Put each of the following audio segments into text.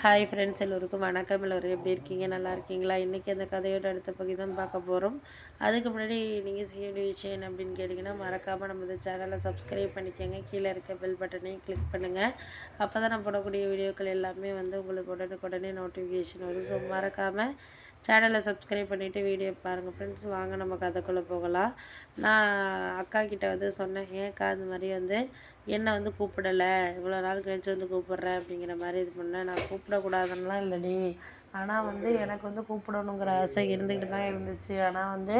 Hi friends, எல்லோருக்கும் வணக்கம். எல்லோரும் எப்படி இருக்கீங்க? நல்லா இருக்கீங்களா? இன்றைக்கி அந்த கதையோட அடுத்த பகுதி தான் பார்க்க போகிறோம். அதுக்கு முன்னாடி நீங்கள் செய்ய வேண்டிய விஷயம் என்ன அப்படின்னு கேட்டிங்கன்னா, மறக்காமல் நம்ம இந்த சேனலை சப்ஸ்கிரைப் பண்ணிக்கோங்க. கீழே இருக்க பெல் பட்டனையும் கிளிக் பண்ணுங்கள். அப்போ தான் நான் போடக்கூடிய வீடியோக்கள் எல்லாமே வந்து உங்களுக்கு உடனுக்குடனே நோட்டிஃபிகேஷன் வரும். ஸோ மறக்காமல் சேனலை சப்ஸ்கிரைப் பண்ணிவிட்டு வீடியோ பாருங்கள் ஃப்ரெண்ட்ஸ். வாங்க நம்ம கதைக்குள்ளே போகலாம். நான் அக்கா கிட்ட வந்து சொன்னேன், ஏன்க்கா இந்த மாதிரி வந்து என்னை வந்து கூப்பிடலை, இவ்வளோ நாள் கழிச்சு வந்து கூப்பிட்றேன் அப்படிங்கிற மாதிரி இது பண்ணேன். நான் கூப்பிடக்கூடாதுன்னெலாம் இல்லைடி, ஆனால் வந்து எனக்கு வந்து கூப்பிடணுங்கிற ஆசை இருந்துக்கிட்டு தான் இருந்துச்சு. ஆனால் வந்து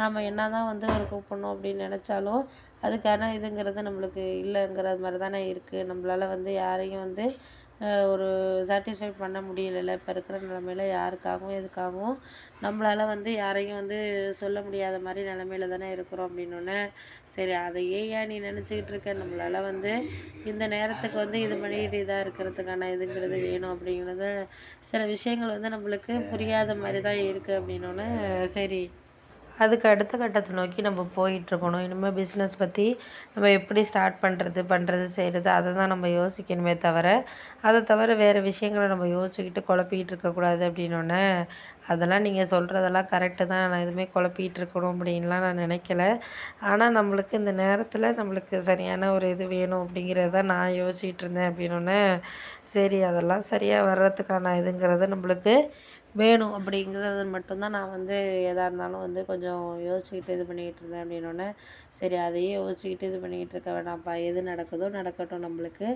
நம்ம என்ன தான் வந்து ஒரு கூப்பிடணும் அப்படின்னு நினச்சாலும் அதுக்கான இதுங்கிறது நம்மளுக்கு இல்லைங்கிற மாதிரி தானே இருக்குது. நம்மளால் வந்து யாரையும் வந்து ஒரு சாட்டிஸ்ஃபை பண்ண முடியலைல்ல. இப்போ இருக்கிற நிலமையில யாருக்காகவும் எதுக்காகவும் நம்மளால் வந்து யாரையும் வந்து சொல்ல முடியாத மாதிரி நிலமையில தானே இருக்கிறோம் அப்படின்னோடனே, சரி அதையே ஏன் நீ நினச்சிக்கிட்டு இருக்க, நம்மளால் வந்து இந்த நேரத்துக்கு வந்து இது பண்ணிக்கிட்டு இதாக இருக்கிறதுக்கான இதுங்கிறது வேணும் அப்படிங்கிறது சில விஷயங்கள் வந்து நம்மளுக்கு புரியாத மாதிரி தான் இருக்குது அப்படின்னோடனே, சரி அதுக்கு அடுத்த கட்டத்தை நோக்கி நம்ம போயிட்டுருக்கணும். இனிமேல் பிஸ்னஸ் பற்றி நம்ம எப்படி ஸ்டார்ட் பண்ணுறது செய்கிறது அதை தான் நம்ம யோசிக்கணுமே தவிர, அதை தவிர வேறு விஷயங்கள நம்ம யோசிச்சுக்கிட்டு குழப்பிக்கிட்டு இருக்கக்கூடாது அப்படின்னோடனே, அதெல்லாம் நீங்கள் சொல்கிறதெல்லாம் கரெக்டு தான். நான் எதுவுமே குழப்பிக்கிட்டு இருக்கணும் அப்படின்லாம் நான் நினைக்கல. ஆனால் நம்மளுக்கு இந்த நேரத்தில் நம்மளுக்கு சரியான ஒரு இது வேணும் அப்படிங்கிறது தான் நான் யோசிச்சுட்டு இருந்தேன் அப்படின்னோடனே, சரி அதெல்லாம் சரியாக வர்றதுக்கான இதுங்கிறது நம்மளுக்கு வேணும் அப்படிங்கிறது மட்டும்தான் நான் வந்து எதாக இருந்தாலும் வந்து கொஞ்சம் யோசிச்சுக்கிட்டு இது பண்ணிக்கிட்டு இருந்தேன் அப்படின்னோடனே, சரி அதையே யோசிச்சுக்கிட்டு இது பண்ணிக்கிட்டு இருக்க வேணாம்ப்பா, எது நடக்குதோ நடக்கட்டும், நம்மளுக்கு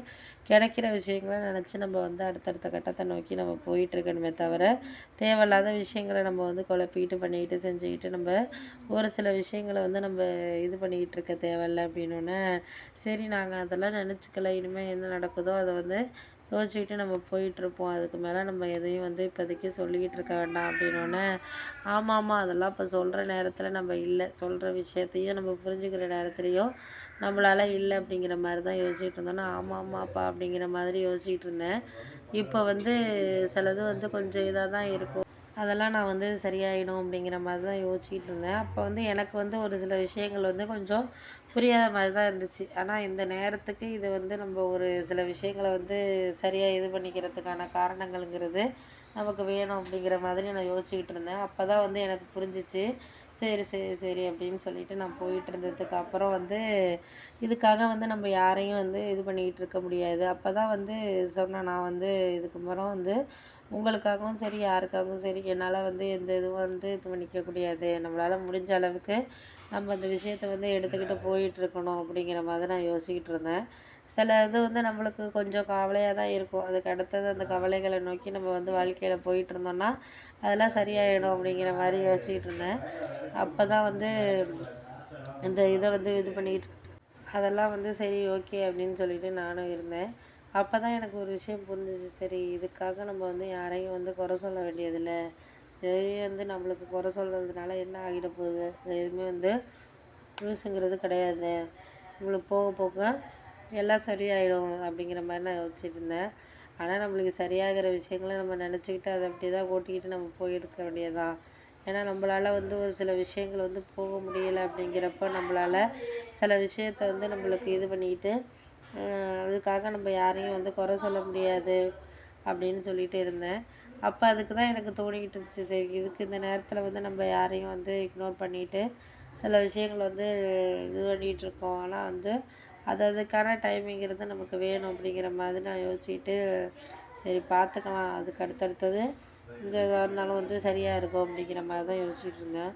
கிடைக்கிற விஷயங்கள நினச்சி நம்ம வந்து அடுத்தடுத்த கட்டத்தை நோக்கி நம்ம போயிட்டுருக்கணுமே தவிர, தேவையில்லாத விஷயங்கள நம்ம வந்து குழப்பிக்கிட்டு பண்ணிக்கிட்டு செஞ்சுக்கிட்டு நம்ம ஒரு சில விஷயங்கள வந்து நம்ம இது பண்ணிக்கிட்டு இருக்க தேவையில்ல அப்படின்னோடனே, சரி நாங்கள் அதெல்லாம் நினச்சிக்கல, இனிமேல் என்ன நடக்குதோ அதை வந்து யோசிச்சுக்கிட்டு நம்ம போயிட்டுருப்போம். அதுக்கு மேலே நம்ம எதையும் வந்து இப்போதைக்கு சொல்லிக்கிட்டு இருக்க வேண்டாம் அப்படின்னோடனே, ஆமாம் அதெல்லாம் இப்போ சொல்கிற நேரத்தில் நம்ம இல்லை, சொல்கிற விஷயத்தையும் நம்ம புரிஞ்சுக்கிற நேரத்துலையும் நம்மளால் இல்லை அப்படிங்கிற மாதிரி தான் யோசிச்சுட்டு இருந்தோன்னா, ஆமாம்மாப்பா அப்படிங்கிற மாதிரி யோசிச்சுட்டு இருந்தேன். இப்போ வந்து சிலது வந்து கொஞ்சம் இதாக தான் இருக்கும், அதெல்லாம் நான் வந்து சரியாயிடும் அப்படிங்கிற மாதிரி தான் யோசிச்சுக்கிட்டு இருந்தேன். அப்போ வந்து எனக்கு வந்து ஒரு சில விஷயங்கள் வந்து கொஞ்சம் புரியாத மாதிரி தான் இருந்துச்சு. ஆனால் இந்த நேரத்துக்கு இது வந்து நம்ம ஒரு சில விஷயங்கள வந்து சரியாக இது பண்ணிக்கிறதுக்கான காரணங்கள்ங்கிறது நமக்கு வேணும் அப்படிங்கிற மாதிரி நான் யோசிச்சுக்கிட்டு இருந்தேன். அப்போ தான் வந்து எனக்கு புரிஞ்சிச்சு. சரி சரி சரி அப்படின்னு சொல்லிட்டு நான் போயிட்டு இருந்ததுக்கு அப்புறம் வந்து இதுக்காக வந்து நம்ம யாரையும் வந்து இது பண்ணிக்கிட்டு இருக்க முடியாது. அப்போ தான் வந்து சொன்னேன், நான் வந்து இதுக்கு அப்புறம் வந்து உங்களுக்காகவும் சரி யாருக்காகவும் சரி என்னால் வந்து எந்த இதுவும் வந்து இது பண்ணிக்க முடியாது. நம்மளால் முடிஞ்ச அளவுக்கு நம்ம அந்த விஷயத்த வந்து எடுத்துக்கிட்டு போயிட்டுருக்கணும் அப்படிங்கிற மாதிரி நான் யோசிச்சுக்கிட்டு இருந்தேன். சில இது வந்து நம்மளுக்கு கொஞ்சம் கவலையாக தான் இருக்கும். அதுக்கு அடுத்தது அந்த கவலைகளை நோக்கி நம்ம வந்து வாழ்க்கையில் போயிட்டுருந்தோம்னா அதெல்லாம் சரியாயிடும் அப்படிங்கிற மாதிரி யோசிச்சுக்கிட்டு இருந்தேன். அப்போ தான் வந்து இந்த இதை வந்து இது பண்ணிக்கிட்டு அதெல்லாம் வந்து சரி ஓகே அப்படின்னு சொல்லிட்டு நானும் இருந்தேன். அப்போ தான் எனக்கு ஒரு விஷயம் புரிஞ்சிச்சு. சரி இதுக்காக நம்ம வந்து யாரையும் வந்து குறை சொல்ல வேண்டியதில்ல. எதையும் வந்து நம்மளுக்கு குறை சொல்கிறதுனால என்ன ஆகிட போகுது, எதுவுமே வந்து யூஸுங்கிறது கிடையாது. நம்மளுக்கு போக போக எல்லாம் சரியாயிடும் அப்படிங்கிற மாதிரி நான் யோசிச்சுட்டு இருந்தேன். ஆனால் நம்மளுக்கு சரியாகிற விஷயங்கள நம்ம நினச்சிக்கிட்டு அதை அப்படி தான் ஓட்டிக்கிட்டு நம்ம போயிருக்க வேண்டியதுதான். ஏன்னா நம்மளால் வந்து ஒரு சில விஷயங்கள் வந்து போக முடியலை அப்படிங்கிறப்ப நம்மளால் சில விஷயத்த வந்து நம்மளுக்கு இது பண்ணிக்கிட்டு அதுக்காக நம்ம யாரையும் வந்து குறை சொல்ல முடியாது அப்படின்னு சொல்லிட்டு இருந்தேன். அப்போ அதுக்கு தான் எனக்கு தோணிக்கிட்டு இருந்துச்சு, சரி இதுக்கு இந்த நேரத்தில் வந்து நம்ம யாரையும் வந்து இக்னோர் பண்ணிவிட்டு சில விஷயங்கள் வந்து இது பண்ணிகிட்ருக்கோம். ஆனால் வந்து அது அதுக்கான டைமிங்கிறது நமக்கு வேணும் அப்படிங்கிற மாதிரி நான் யோசிச்சுக்கிட்டு, சரி பார்த்துக்கலாம், அதுக்கு அடுத்தடுத்தது இந்த இதாக இருந்தாலும் வந்து சரியாக இருக்கும் அப்படிங்கிற மாதிரி தான் யோசிச்சுட்டு இருந்தேன்.